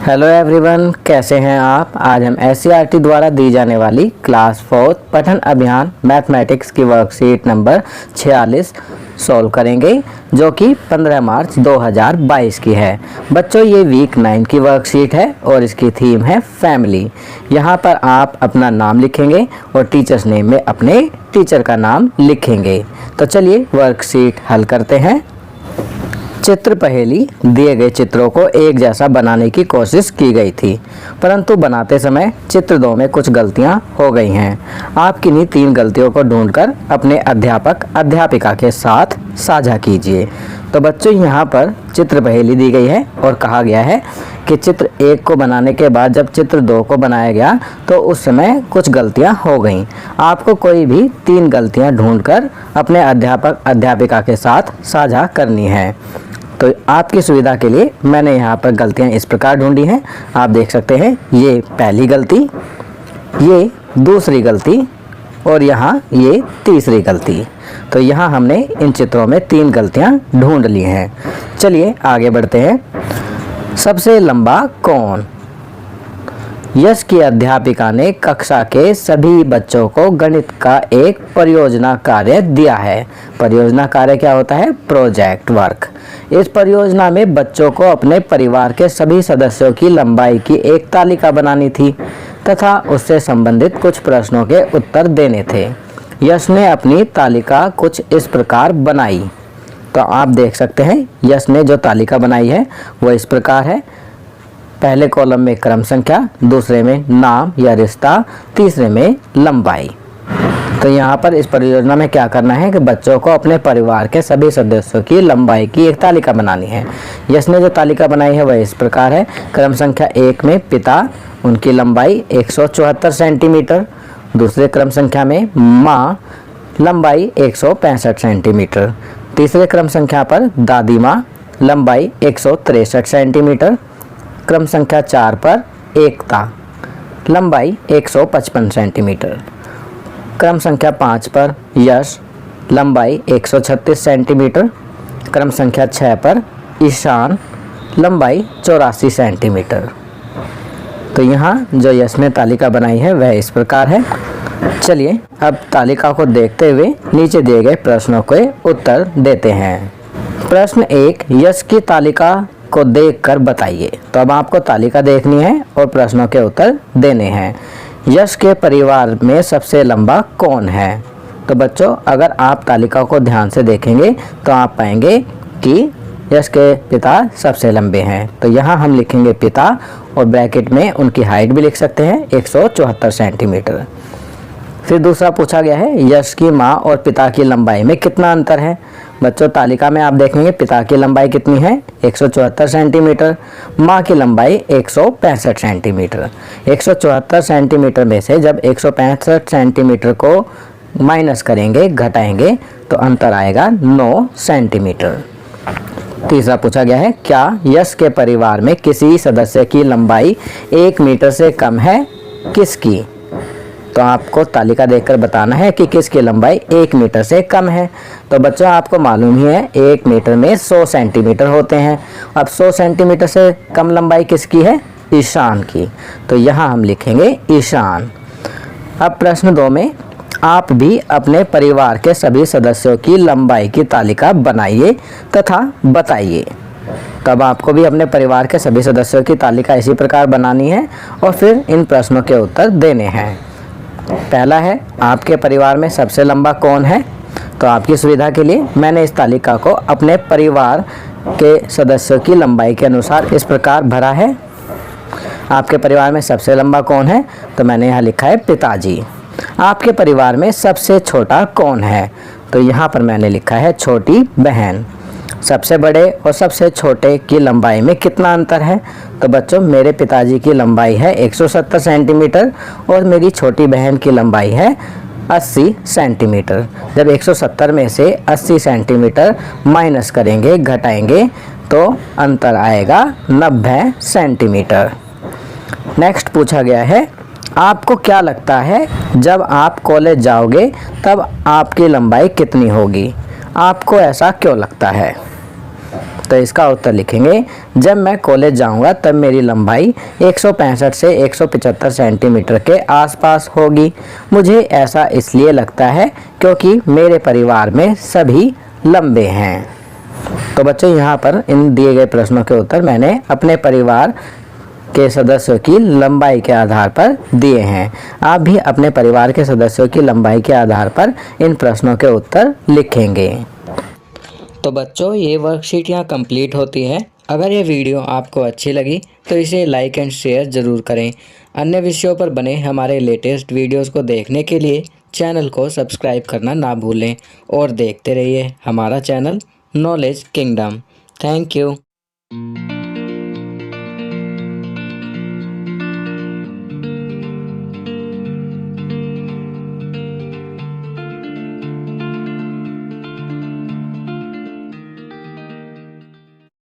Hello everyone, कैसे हैं आप। आज हम एससीईआरटी द्वारा दी जाने वाली क्लास 4 पठन अभियान मैथमेटिक्स की वर्कशीट नंबर 46 सॉल्व करेंगे, जो कि 15 मार्च 2022 की है। बच्चों, ये वीक 9 की वर्कशीट है और इसकी थीम है फैमिली। यहाँ पर आप अपना नाम लिखेंगे और टीचर्स नेम में अपने टीचर का नाम लिखेंगे। तो चलिए वर्कशीट हल करते हैं। चित्र पहेली दिए गए चित्रों को एक जैसा बनाने की कोशिश की गई थी, परंतु बनाते समय चित्र 2 में कुछ गलतियां हो गई हैं। आप किन्हीं 3 गलतियों को ढूंढकर अपने अध्यापक अध्यापिका के साथ साझा कीजिए। तो बच्चों, यहाँ पर चित्र पहेली दी गई है और कहा गया है कि चित्र 1 को बनाने के बाद जब चित्र 2 को बनाया गया तो उस समय कुछ गलतियां हो गईं। आपको कोई भी 3 गलतियां ढूंढकर अपने अध्यापक अध्यापिका के साथ साझा करनी है। तो आपकी सुविधा के लिए मैंने यहाँ पर गलतियाँ इस प्रकार ढूंढी हैं। आप देख सकते हैं, ये पहली गलती, ये दूसरी गलती और यहाँ ये तीसरी गलती। तो यहाँ हमने इन चित्रों में 3 गलतियाँ ढूंढ ली हैं। चलिए आगे बढ़ते हैं। सबसे लंबा कौन? यश की अध्यापिका ने कक्षा के सभी बच्चों को गणित का एक परियोजना कार्य दिया है। परियोजना कार्य क्या होता है? Project work. इस परियोजना में बच्चों को अपने परिवार के सभी सदस्यों की लंबाई की एक तालिका बनानी थी तथा उससे संबंधित कुछ प्रश्नों के उत्तर देने थे। यश ने अपनी तालिका कुछ इस प्रकार बनाई। तो आप देख सकते हैं, यश ने जो तालिका बनाई है वो इस प्रकार है। पहले कॉलम में क्रम संख्या, दूसरे में नाम या रिश्ता, तीसरे में लंबाई। तो यहाँ पर इस परियोजना में क्या करना है कि बच्चों को अपने परिवार के सभी सदस्यों की लंबाई की एक तालिका बनानी है। यश ने जो तालिका बनाई है वह इस प्रकार है। क्रम संख्या 1 में पिता, उनकी लंबाई 174 सेंटीमीटर। दूसरे क्रम संख्या में माँ, लंबाई 165 सेंटीमीटर। तीसरे क्रम संख्या पर दादी माँ, लंबाई 163 सेंटीमीटर। क्रम संख्या 4 पर एकता, लंबाई 155 सेंटीमीटर। क्रम संख्या 5 पर यश, लंबाई 136 सेंटीमीटर। क्रम संख्या 6 पर ईशान, लंबाई 84 सेंटीमीटर। तो यहाँ जो यश ने तालिका बनाई है वह इस प्रकार है। चलिए अब तालिका को देखते हुए नीचे दिए गए प्रश्नों के उत्तर देते हैं। प्रश्न 1, यश की तालिका को देखकर बताइए। तो अब आपको तालिका देखनी है और प्रश्नों के उत्तर देने हैं। यश के परिवार में सबसे लंबा कौन है? तो बच्चों, अगर आप तालिका को ध्यान से देखेंगे तो आप पाएंगे कि यश के पिता सबसे लंबे हैं। तो यहाँ हम लिखेंगे पिता और ब्रैकेट में उनकी हाइट भी लिख सकते हैं 174 सेंटीमीटर। फिर दूसरा पूछा गया है, यश की माँ और पिता की लंबाई में कितना अंतर है? बच्चों, तालिका में आप देखेंगे पिता की लंबाई कितनी है? 174 सेंटीमीटर। माँ की लंबाई 165 सेंटीमीटर। 174 सेंटीमीटर में से जब 165 सेंटीमीटर को माइनस करेंगे, घटाएंगे, तो अंतर आएगा 9 सेंटीमीटर। तीसरा पूछा गया है, क्या यश के परिवार में किसी सदस्य की लंबाई 1 मीटर से कम है? किसकी? तो आपको तालिका देखकर बताना है कि किसकी लंबाई 1 मीटर से कम है। तो बच्चों, आपको मालूम ही है 1 मीटर में 100 सेंटीमीटर होते हैं। अब 100 सेंटीमीटर से कम लंबाई किसकी है? ईशान की। तो यहाँ हम लिखेंगे ईशान। अब प्रश्न 2 में आप भी अपने परिवार के सभी सदस्यों की लंबाई की तालिका बनाइए तथा बताइए। तब आपको भी अपने परिवार के सभी सदस्यों की तालिका इसी प्रकार बनानी है और फिर इन प्रश्नों के उत्तर देने हैं। पहला है, आपके परिवार में सबसे लंबा कौन है? तो आपकी सुविधा के लिए मैंने इस तालिका को अपने परिवार के सदस्यों की लंबाई के अनुसार इस प्रकार भरा है। आपके परिवार में सबसे लंबा कौन है? तो मैंने यहाँ लिखा है पिताजी। आपके परिवार में सबसे छोटा कौन है? तो यहाँ पर मैंने लिखा है छोटी बहन। सबसे बड़े और सबसे छोटे की लंबाई में कितना अंतर है? तो बच्चों, मेरे पिताजी की लंबाई है 170 सेंटीमीटर और मेरी छोटी बहन की लंबाई है 80 सेंटीमीटर। जब 170 में से 80 सेंटीमीटर माइनस करेंगे, घटाएंगे, तो अंतर आएगा 90 सेंटीमीटर। नेक्स्ट पूछा गया है, आपको क्या लगता है जब आप कॉलेज जाओगे तब आपकी लंबाई कितनी होगी? आपको ऐसा क्यों लगता है? तो इसका उत्तर लिखेंगे, जब मैं कॉलेज जाऊंगा तब मेरी लंबाई 165 से 175 सेंटीमीटर के आसपास होगी। मुझे ऐसा इसलिए लगता है क्योंकि मेरे परिवार में सभी लंबे हैं। तो बच्चों यहाँ पर इन दिए गए प्रश्नों के उत्तर मैंने अपने परिवार के सदस्यों की लंबाई के आधार पर दिए हैं। आप भी अपने परिवार के सदस्यों की लंबाई के आधार पर इन प्रश्नों के उत्तर लिखेंगे। तो बच्चों ये वर्कशीट यहाँ कंप्लीट होती है। अगर ये वीडियो आपको अच्छी लगी तो इसे लाइक एंड शेयर ज़रूर करें। अन्य विषयों पर बने हमारे लेटेस्ट वीडियोस को देखने के लिए चैनल को सब्सक्राइब करना ना भूलें और देखते रहिए हमारा channel knowledge kingdom. Thank you.